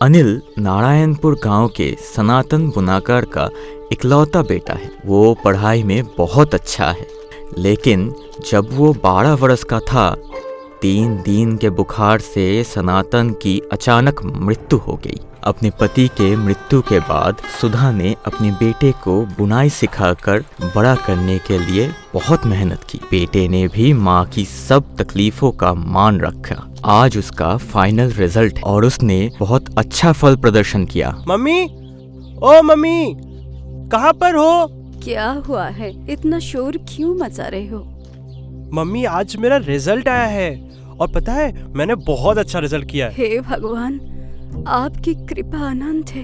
अनिल नारायणपुर गांव के सनातन बुनाकार का इकलौता बेटा है। वो पढ़ाई में बहुत अच्छा है, लेकिन जब वो 12 वर्ष का था, 3 दिन के बुखार से सनातन की अचानक मृत्यु हो गई। अपने पति के मृत्यु के बाद सुधा ने अपने बेटे को बुनाई सिखाकर बड़ा करने के लिए बहुत मेहनत की। बेटे ने भी माँ की सब तकलीफों का मान रखा। आज उसका फाइनल रिजल्ट और उसने बहुत अच्छा फल प्रदर्शन किया। मम्मी, ओ मम्मी, कहाँ पर हो? क्या हुआ है? इतना शोर क्यों मचा रहे हो? मम्मी, आज मेरा रिजल्ट आया है और पता है मैंने बहुत अच्छा रिजल्ट किया है। हे भगवान, आपकी कृपा अनंत है।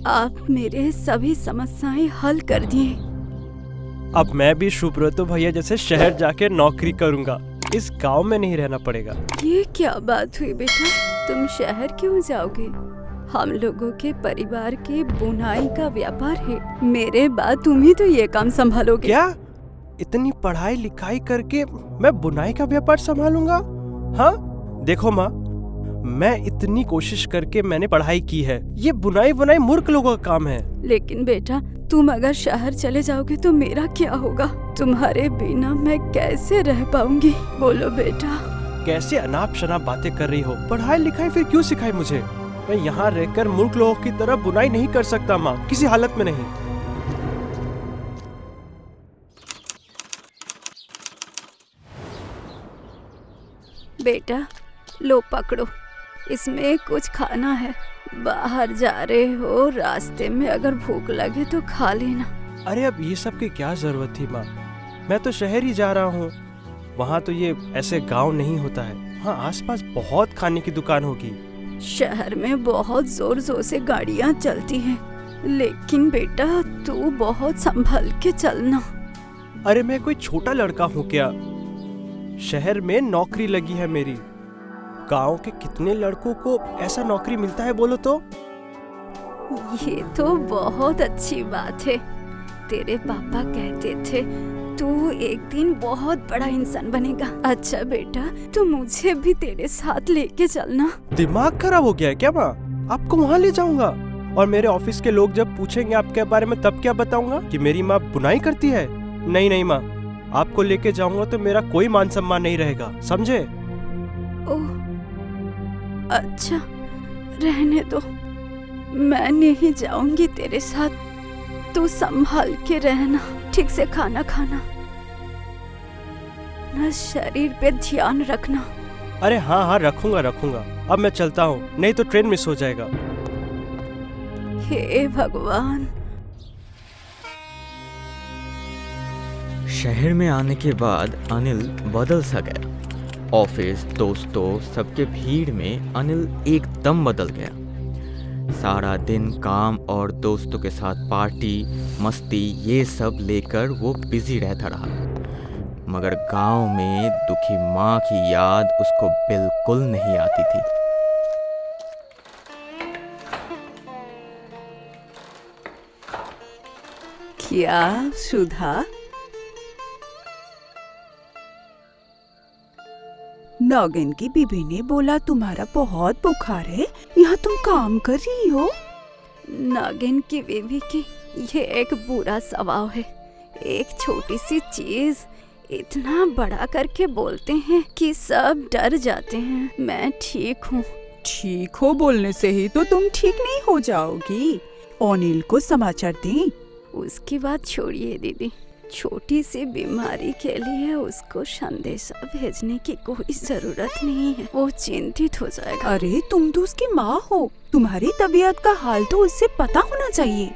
आप मेरे सभी समस्याएं हल कर दिए। अब मैं भी सुब्रतो भैया जैसे शहर जाके नौकरी करूंगा। इस गांव में नहीं रहना पड़ेगा। ये क्या बात हुई बेटा? तुम शहर क्यों जाओगे? हम लोगों के परिवार के बुनाई का व्यापार है। मेरे बाद तुम ही तो ये काम संभालोगे। क्या? इतनी पढ़ाई लिखाई करके मैं बुनाई का व्यापार संभालूंगा? हाँ, देखो माँ, मैं इतनी कोशिश करके मैंने पढ़ाई की है। ये बुनाई बुनाई मूर्ख लोगों का काम है। लेकिन बेटा, तुम अगर शहर चले जाओगे तो मेरा क्या होगा? तुम्हारे बिना मैं कैसे रह पाऊंगी? बोलो बेटा। कैसे अनाप शनाप बातें कर रही हो? पढ़ाई लिखाई फिर क्यों सिखाई मुझे? मैं यहाँ रहकर मूर्ख लोगों की तरह बुनाई नहीं कर सकता माँ, किसी हालत में नहीं। बेटा, लो पकड़ो, इसमें कुछ खाना है। बाहर जा रहे हो, रास्ते में अगर भूख लगे तो खा लेना। अरे अब ये सब की क्या जरूरत थी माँ? मैं तो शहर ही जा रहा हूँ। वहाँ तो ये ऐसे गांव नहीं होता है। हाँ, आसपास बहुत खाने की दुकान होगी। शहर में बहुत जोर जोर से गाड़ियाँ चलती हैं, लेकिन बेटा तू बहुत संभल के चलना। अरे मैं कोई छोटा लड़का हूँ क्या? शहर में नौकरी लगी है मेरी। गांव के कितने लड़कों को ऐसा नौकरी मिलता है बोलो तो? ये तो बहुत अच्छी बात है। तेरे पापा कहते थे तू एक दिन बहुत बड़ा इंसान बनेगा। अच्छा बेटा, तू मुझे भी तेरे साथ लेके चलना। दिमाग खराब हो गया है क्या माँ? आपको वहाँ ले जाऊंगा और मेरे ऑफिस के लोग जब पूछेंगे आपके बारे में तब क्या बताऊंगा? कि मेरी माँ बुनाई करती है? नहीं नहीं माँ, आपको लेके जाऊंगा तो मेरा कोई मान सम्मान नहीं रहेगा, समझे? ओह अच्छा, रहने दो, मैं नहीं जाऊंगी तेरे साथ। तू संभाल के रहना, ठीक से खाना खाना, ना शरीर पे ध्यान रखना। अरे हाँ हाँ, रखूंगा रखूंगा। अब मैं चलता हूँ, नहीं तो ट्रेन मिस हो जाएगा। हे भगवान। शहर में आने के बाद अनिल बदल सा गया। ऑफिस, दोस्तों, सबके भीड़ में अनिल एकदम बदल गया। सारा दिन काम और दोस्तों के साथ पार्टी, मस्ती, ये सब लेकर वो बिजी रहता रहा। मगर गांव में दुखी माँ की याद उसको बिल्कुल नहीं आती थी। क्या सुधा? नौगिन की बीबी ने बोला तुम्हारा बहुत बुखार है, यहाँ तुम काम कर रही हो? नागिन की बीवी की ये एक बुरा स्वभाव है। एक छोटी सी चीज इतना बड़ा करके बोलते हैं कि सब डर जाते हैं। मैं ठीक हूँ। ठीक हो बोलने से ही तो तुम ठीक नहीं हो जाओगी। अनिल को समाचार दें। उसकी बात छोड़िए दीदी, छोटी सी बीमारी के लिए उसको संदेशा भेजने की कोई जरूरत नहीं है। वो चिंतित हो जाएगा। अरे तुम तो उसकी माँ हो, तुम्हारी तबीयत का हाल तो उससे पता होना चाहिए।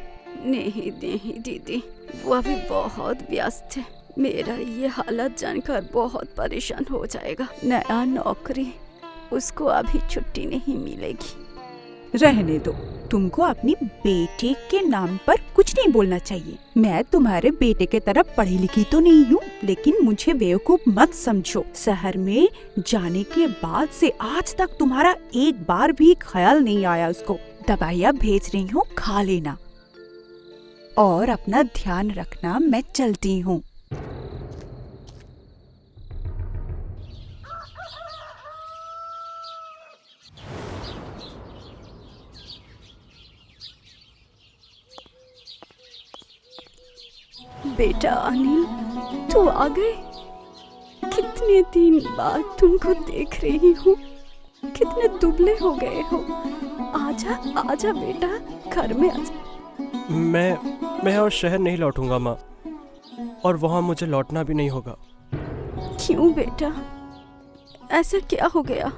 नहीं नहीं दीदी, वो अभी बहुत व्यस्त है। मेरा ये हालत जानकर बहुत परेशान हो जाएगा। नया नौकरी, उसको अभी छुट्टी नहीं मिलेगी। रहने दो, तुमको अपनी बेटे के नाम पर कुछ नहीं बोलना चाहिए। मैं तुम्हारे बेटे के तरफ पढ़ी लिखी तो नहीं हूँ, लेकिन मुझे बेवकूफ मत समझो। शहर में जाने के बाद से आज तक तुम्हारा एक बार भी ख्याल नहीं आया उसको। दवाइयाँ भेज रही हूँ, खा लेना और अपना ध्यान रखना। मैं चलती हूँ। बेटा अनिल, तू आ गए। कितने दिन बाद तुमको देख रही हूँ। कितने दुबले हो गए हो। आजा आजा बेटा, घर में आजा। मैं और शहर नहीं लौटूंगा माँ, और वहाँ मुझे लौटना भी नहीं होगा। क्यों बेटा, ऐसा क्या हो गया?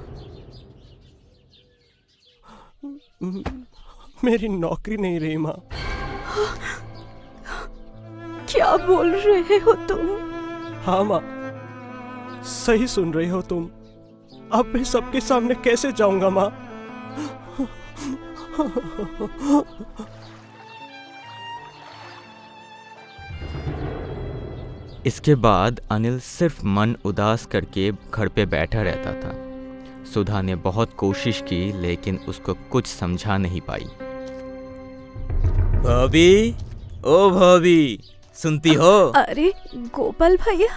मेरी नौकरी नहीं रही माँ। क्या बोल रहे हो तुम? हाँ माँ, सही सुन रही हो तुम। अब मैं सबके सामने कैसे जाऊंगा माँ? इसके बाद अनिल सिर्फ मन उदास करके घर पे बैठा रहता था। सुधा ने बहुत कोशिश की लेकिन उसको कुछ समझा नहीं पाई। भाभी, ओ भाभी, सुनती हो? अरे गोपाल भैया,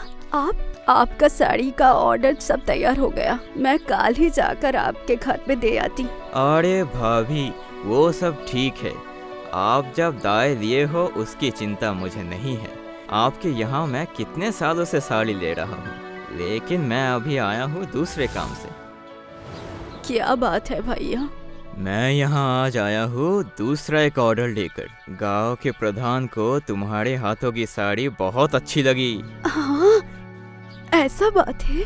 आपका साड़ी का ऑर्डर सब तैयार हो गया। मैं कल ही जाकर आपके घर पे दे आती। अरे भाभी, वो सब ठीक है। आप जब दाय लिए हो उसकी चिंता मुझे नहीं है। आपके यहाँ मैं कितने सालों से साड़ी ले रहा हूँ, लेकिन मैं अभी आया हूँ दूसरे काम से। क्या बात है भैया? मैं यहाँ आज आया हूँ दूसरा एक ऑर्डर लेकर। गांव के प्रधान को तुम्हारे हाथों की साड़ी बहुत अच्छी लगी। हाँ, ऐसा बात है?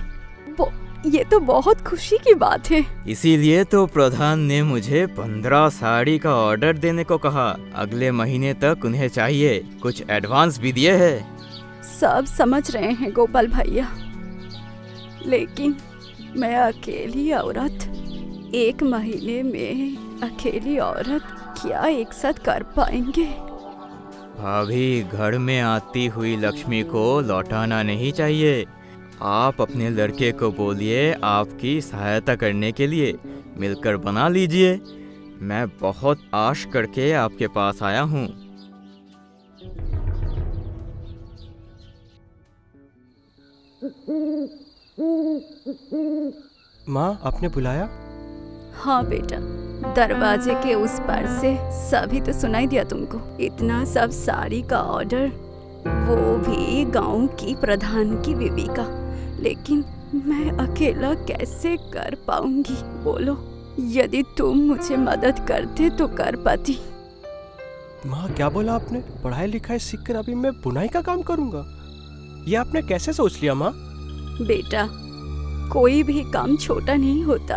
ये तो बहुत खुशी की बात है। इसीलिए तो प्रधान ने मुझे 15 साड़ी का ऑर्डर देने को कहा। अगले महीने तक उन्हें चाहिए। कुछ एडवांस भी दिए है। सब समझ रहे हैं गोपाल भैया, लेकिन मैं अकेली औरत, 1 महीने में अकेली औरत क्या एक साथ कर पाएंगे? भाभी, घर में आती हुई लक्ष्मी को लौटाना नहीं चाहिए। आप अपने लड़के को बोलिए आपकी सहायता करने के लिए। मिलकर बना लीजिए। मैं बहुत आश करके आपके पास आया हूँ। माँ, आपने बुलाया? हाँ बेटा, दरवाजे के उस पार से सभी तो सुनाई दिया तुमको। इतना सब साड़ी का ऑर्डर, वो भी गांव की प्रधान की बीवी का। लेकिन मैं अकेला कैसे कर पाऊंगी बोलो? यदि तुम मुझे मदद करते तो कर पाती। माँ, क्या बोला आपने? पढ़ाई लिखाई सीखकर अभी मैं बुनाई का काम करूंगा? ये आपने कैसे सोच लिया माँ? बेटा, कोई भी काम छोटा नहीं होता,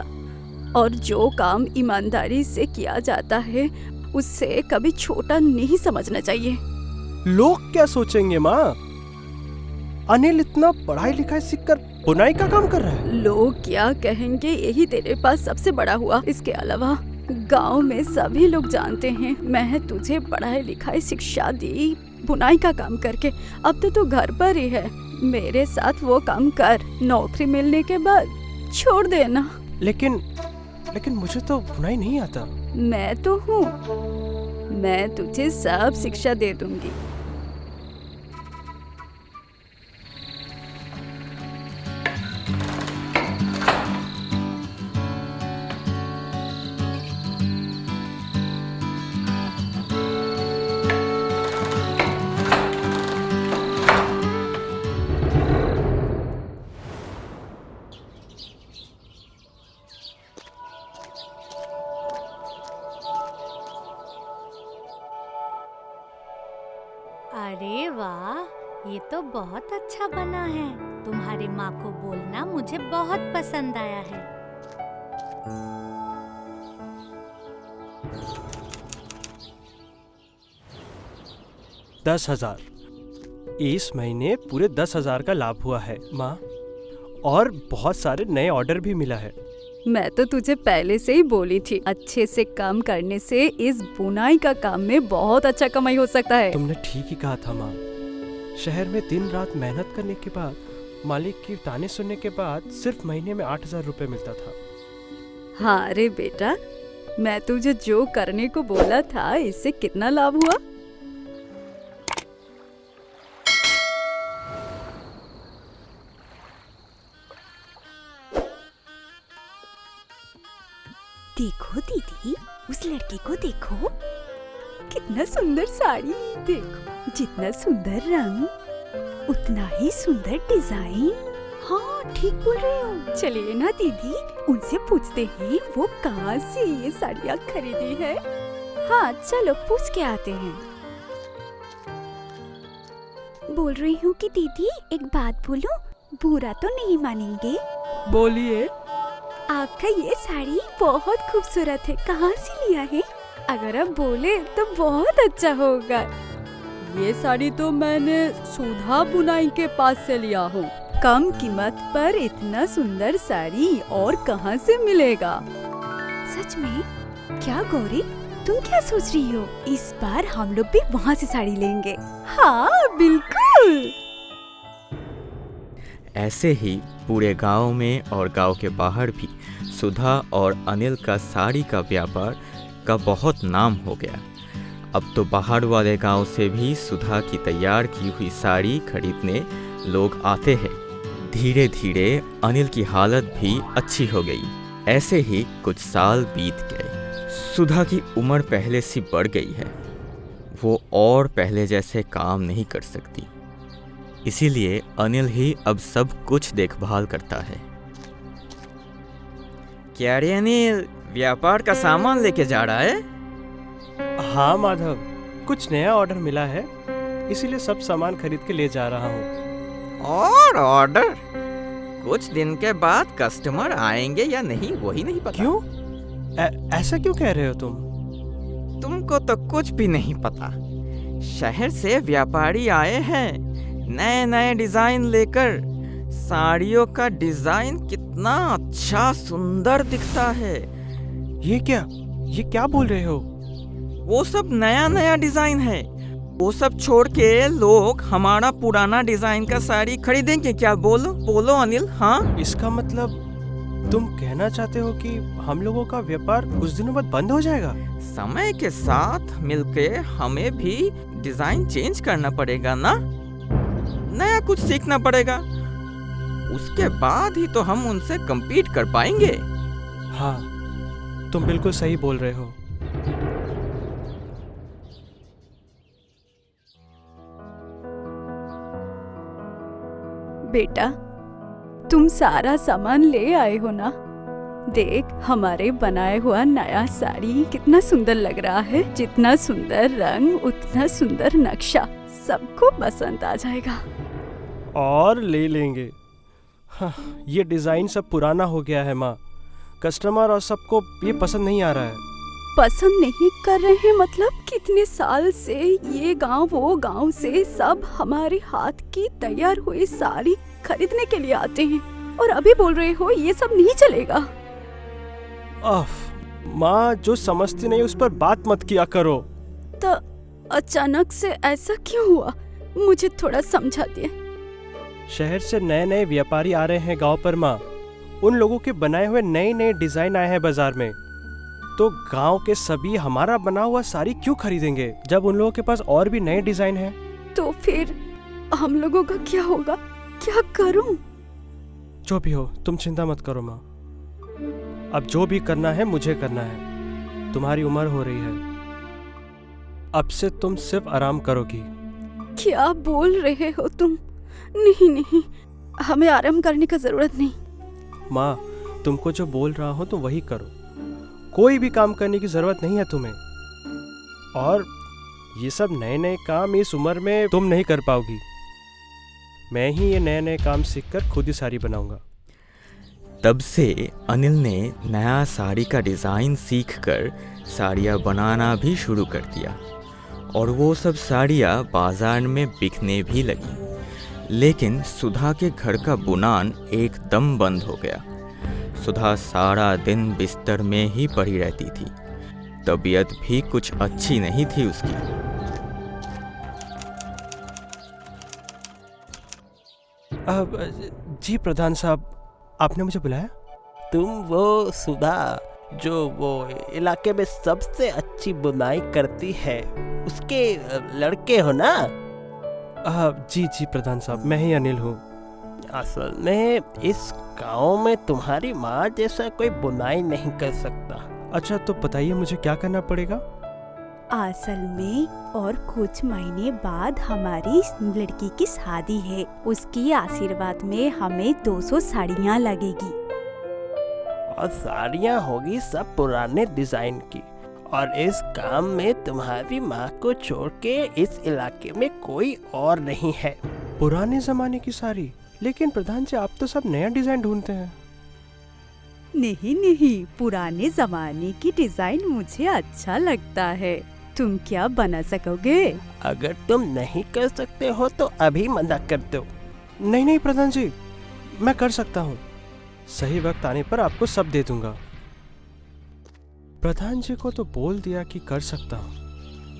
और जो काम ईमानदारी से किया जाता है उससे कभी छोटा नहीं समझना चाहिए। लोग क्या सोचेंगे माँ? अनिल इतना पढ़ाई लिखाई सीखकर बुनाई का काम कर रहा है। लोग क्या कहेंगे यही तेरे पास सबसे बड़ा हुआ। इसके अलावा गांव में सभी लोग जानते हैं मैं तुझे पढ़ाई लिखाई शिक्षा दी बुनाई का काम करके। अब तो तू घर पर ही है, मेरे साथ वो काम कर। नौकरी मिलने के बाद छोड़ देना। लेकिन मुझे तो बुनाई नहीं आता। मैं तो हूँ, मैं तुझे सब शिक्षा दे दूंगी। अरे वाह, ये तो बहुत अच्छा बना है। तुम्हारी माँ को बोलना मुझे बहुत पसंद आया है। $10,000। इस महीने पूरे 10,000 का लाभ हुआ है माँ, और बहुत सारे नए ऑर्डर भी मिला है। मैं तो तुझे पहले से ही बोली थी, अच्छे से काम करने से इस बुनाई का काम में बहुत अच्छा कमाई हो सकता है। तुमने ठीक ही कहा था माँ। शहर में दिन रात मेहनत करने के बाद, मालिक की ताने सुनने के बाद सिर्फ महीने में 8,000 रुपए मिलता था। हाँ रे बेटा, मैं तुझे जो करने को बोला था इससे कितना लाभ हुआ। देखो दीदी, उस लड़के को देखो। कितना सुंदर साड़ी, देखो जितना सुंदर रंग उतना ही सुंदर डिजाइन। हाँ ठीक बोल रही हो। चलिए ना दीदी, उनसे पूछते हैं वो कहाँ से ये साड़ियाँ खरीदी है। हाँ चलो पूछ के आते हैं। बोल रही हूँ कि दीदी एक बात बोलूं, बुरा तो नहीं मानेंगे? बोलिए। आपका ये साड़ी बहुत खूबसूरत है, कहाँ से लिया है? अगर आप बोले तो बहुत अच्छा होगा। ये साड़ी तो मैंने सुधा बुनाई के पास से लिया हूँ। कम कीमत पर इतना सुंदर साड़ी और कहाँ से मिलेगा? सच में? क्या गौरी, तुम क्या सोच रही हो? इस बार हम लोग भी वहाँ से साड़ी लेंगे। हाँ बिल्कुल। ऐसे ही पूरे गांव में और गांव के बाहर भी सुधा और अनिल का साड़ी का व्यापार का बहुत नाम हो गया। अब तो बाहर वाले गांव से भी सुधा की तैयार की हुई साड़ी खरीदने लोग आते हैं। धीरे धीरे अनिल की हालत भी अच्छी हो गई। ऐसे ही कुछ साल बीत गए। सुधा की उम्र पहले से बढ़ गई है। वो और पहले जैसे काम नहीं कर सकती, इसीलिए अनिल ही अब सब कुछ देखभाल करता है। क्या रे अनिल, व्यापार का सामान लेके जा रहा है? हाँ माधव, कुछ नया ऑर्डर मिला है, इसीलिए सब सामान खरीद के ले जा रहा हूँ। और ऑर्डर? कुछ दिन के बाद कस्टमर आएंगे या नहीं वही नहीं पता। क्यों? ऐसा क्यों कह रहे हो तुम? तुमको तो कुछ भी नहीं पता। शहर से व्यापारी आए हैं नए नए डिजाइन लेकर। साड़ियों का डिजाइन कितना अच्छा सुंदर दिखता है। ये क्या बोल रहे हो? वो सब नया नया डिजाइन है। वो सब छोड़ के लोग हमारा पुराना डिजाइन का साड़ी खरीदेंगे क्या? बोलो बोलो अनिल। हाँ, इसका मतलब तुम कहना चाहते हो कि हम लोगों का व्यापार कुछ दिनों बाद बंद हो जाएगा? समय के साथ मिलके हमें भी डिजाइन चेंज करना पड़ेगा ना, नया कुछ सीखना पड़ेगा। उसके बाद ही तो हम उनसे compete कर पाएंगे। हाँ, तुम बिल्कुल सही बोल रहे हो। बेटा, तुम सारा सामान ले आए हो ना? देख, हमारे बनाए हुआ नया साड़ी कितना सुंदर लग रहा है। जितना सुंदर रंग उतना सुंदर नक्शा, सबको पसंद आ जाएगा। और ले लेंगे। हाँ, ये डिजाइन सब पुराना हो गया है माँ। कस्टमर और सबको ये पसंद नहीं आ रहा है। पसंद नहीं कर रहे हैं मतलब? कितने साल से ये गांव वो गांव से सब हमारे हाथ की तैयार हुई साड़ी खरीदने के लिए आते हैं और अभी बोल रहे हो ये सब नहीं चलेगा? माँ, जो समझती नहीं उस पर बात मत किया करो। तो अचानक से ऐसा क्यों हुआ? मुझे थोड़ा समझा दिए। शहर से नए नए व्यापारी आ रहे हैं गांव पर माँ। उन लोगों के बनाए हुए नए नए डिजाइन आए हैं बाजार में। तो गांव के सभी हमारा बना हुआ साड़ी क्यों खरीदेंगे जब उन लोगों के पास और भी नए डिजाइन हैं? तो फिर हम लोगों का क्या होगा? क्या करूं? जो भी हो, तुम चिंता मत करो माँ। अब जो भी करना है मुझे करना है। तुम्हारी उम्र हो रही है, अब से तुम सिर्फ आराम करोगी। क्या बोल रहे हो तुम? नहीं नहीं, हमें आराम करने का जरूरत नहीं। माँ, तुमको जो बोल रहा हूँ तुम वही करो। कोई भी काम करने की जरूरत नहीं है तुम्हें। और ये सब नए नए काम इस उम्र में तुम नहीं कर पाओगी। मैं ही ये नए नए काम सीखकर खुद ही साड़ी बनाऊंगा। तब से अनिल ने नया साड़ी का डिज़ाइन सीखकर साड़ियाँ बनाना भी शुरू कर दिया और वो सब साड़ियाँ बाजार में बिकने भी लगी। लेकिन सुधा के घर का बुनान एकदम बंद हो गया। सुधा सारा दिन बिस्तर में ही पड़ी रहती थी। तबीयत भी कुछ अच्छी नहीं थी उसकी। जी प्रधान साहब, आपने मुझे बुलाया? तुम वो सुधा जो वो इलाके में सबसे अच्छी बुनाई करती है, उसके लड़के हो ना? जी जी प्रधान साहब, मैं ही अनिल हूँ। असल में इस गांव में तुम्हारी माँ जैसा कोई बुनाई नहीं कर सकता। अच्छा, तो बताइए मुझे क्या करना पड़ेगा? असल में और कुछ महीने बाद हमारी लड़की की शादी है। उसकी आशीर्वाद में हमें 200 साड़ियाँ लगेगी। और साड़ियाँ होगी सब पुराने डिजाइन की। और इस काम में तुम्हारी माँ को छोड़ के इस इलाके में कोई और नहीं है। पुराने जमाने की साड़ी? लेकिन प्रधान जी, आप तो सब नया डिजाइन ढूंढते हैं। नहीं नहीं, पुराने जमाने की डिजाइन मुझे अच्छा लगता है। तुम क्या बना सकोगे? अगर तुम नहीं कर सकते हो तो अभी मना कर दो। नहीं नहीं प्रधान जी, मैं कर सकता हूँ। सही वक्त आने पर आपको सब दे दूंगा। प्रधान जी को तो बोल दिया कि कर सकता हूँ,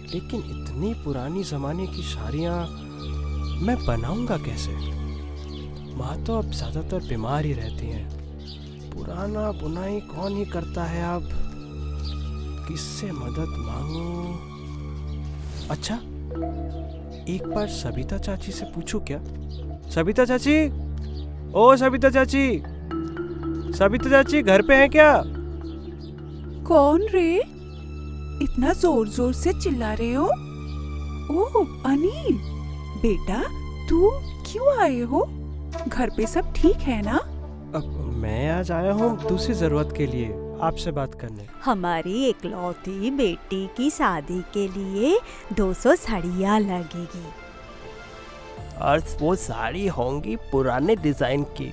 लेकिन इतनी पुरानी जमाने की साड़ियाँ मैं बनाऊंगा कैसे? माँ तो अब ज्यादातर बीमार ही रहती हैं। पुराना बुनाई कौन ही करता है अब? किससे मदद मांगूं? अच्छा, एक बार सबिता चाची से पूछूं क्या? सबिता चाची, ओ सबिता चाची, सबिता चाची घर पे हैं क्या? कौन रे? इतना जोर जोर से चिल्ला रहे हो? ओह अनिल, बेटा तू क्यों आए हो? घर पे सब ठीक है ना? अब मैं आज आया हूँ दूसरी जरूरत के लिए आपसे बात करने। हमारी इकलौती बेटी की शादी के लिए 200 साड़ियाँ लगेगी। और वो साड़ी होंगी पुराने डिजाइन की,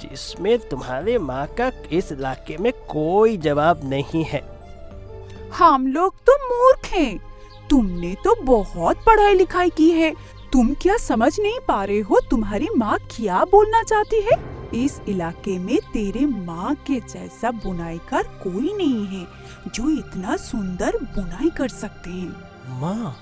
जिसमें तुम्हारे माँ का इस इलाके में कोई जवाब नहीं है। हम लोग तो मूर्ख हैं। तुमने तो बहुत पढ़ाई लिखाई की है। तुम क्या समझ नहीं पा रहे हो तुम्हारी माँ क्या बोलना चाहती है? इस इलाके में तेरे माँ के जैसा बुनाईकार कोई नहीं है जो इतना सुंदर बुनाई कर सकते हैं। माँ,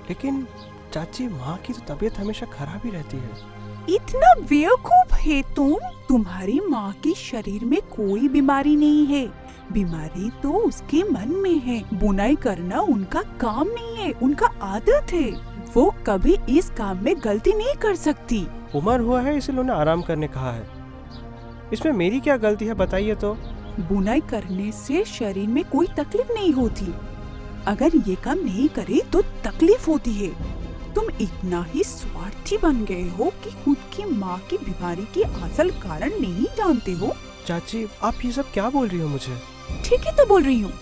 लेकिन चाची, माँ की तो तबीयत हमेशा खराब ही रहती है। इतना बेवकूफ है तुम। तुम्हारी माँ के शरीर में कोई बीमारी नहीं है। बीमारी तो उसके मन में है। बुनाई करना उनका काम नहीं है, उनका आदत है। वो कभी इस काम में गलती नहीं कर सकती। उम्र हुआ है इसलिए उन्हें आराम करने कहा है। इसमें मेरी क्या गलती है, बताइए तो? बुनाई करने से शरीर में कोई तकलीफ नहीं होती। अगर ये काम नहीं करे तो तकलीफ होती है। तुम इतना ही स्वार्थी बन गए हो कि खुद की माँ की बीमारी की असल कारण नहीं जानते हो। चाची, आप ये सब क्या बोल रही हो मुझे? ठीक ही तो बोल रही हूँ।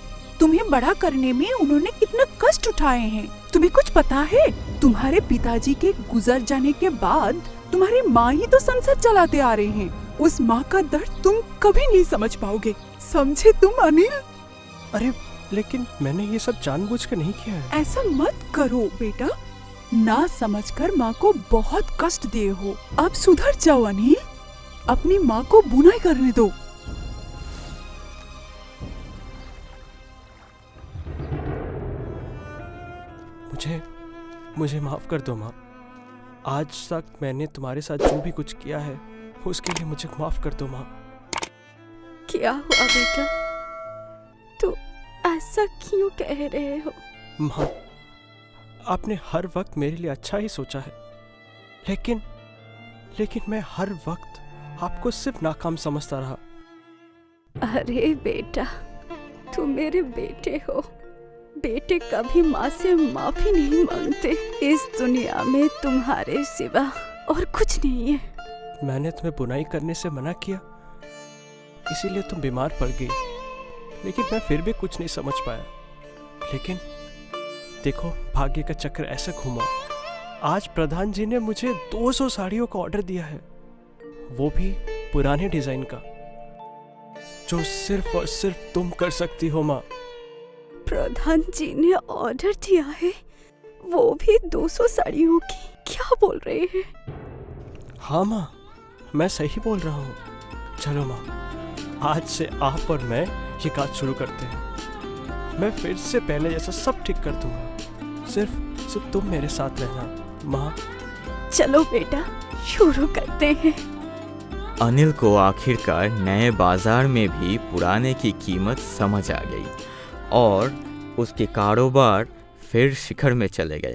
तुम्हें बड़ा करने में उन्होंने कितना कष्ट उठाए हैं। तुम्हें कुछ पता है? तुम्हारे पिताजी के गुजर जाने के बाद तुम्हारी माँ ही तो संसार चलाते आ रहे हैं। उस माँ का दर्द तुम कभी नहीं समझ पाओगे। समझे तुम अनिल? अरे लेकिन मैंने ये सब जानबूझ कर नहीं किया है। ऐसा मत करो बेटा। ना समझकर माँ को बहुत कष्ट दिए हो। अब सुधर जाओ अनिल। अपनी माँ को बुनाई करने दो। मुझे माफ कर दो माँ। आज तक मैंने तुम्हारे साथ जो भी कुछ किया है उसके लिए मुझे माफ कर दो माँ। क्या हुआ बेटा? तू ऐसा क्यों कह रहे हो? माँ, आपने हर वक्त मेरे लिए अच्छा ही सोचा है, लेकिन मैं हर वक्त आपको सिर्फ नाकाम समझता रहा। अरे बेटा, तू मेरे बेटे हो। बेटे कभी माँ से माफी नहीं मांगते। इस दुनिया में तुम्हारे सिवा और कुछ नहीं है। मैंने तुम्हें बुनाई करने से मना किया, इसीलिए तुम बीमार पड़ गई, लेकिन मैं फिर भी कुछ नहीं समझ पाया। लेकिन देखो, भाग्य का चक्र ऐसे घूमा। आज प्रधान जी ने मुझे 200 साड़ियों का ऑर्डर दिया है, वो भी पुराने डिजाइन का, जो सिर्फ और सिर्फ तुम कर सकती हो माँ। प्रधान जी ने ऑर्डर दिया है, वो भी 200 साड़ियों की? क्या बोल रहे हैं? हाँ माँ, मैं सही बोल रहा हूँ। चलो माँ, आज से आप और मैं ये काज शुरू करते हैं। मैं फिर से पहले जैसा सब ठीक कर दूंगा। सिर्फ तुम मेरे साथ रहना माँ। चलो बेटा, शुरू करते हैं। अनिल को आखिरकार नए बाजार में भी पुराने की कीमत समझ आ गई और उसके कारोबार फिर शिखर में चले गए।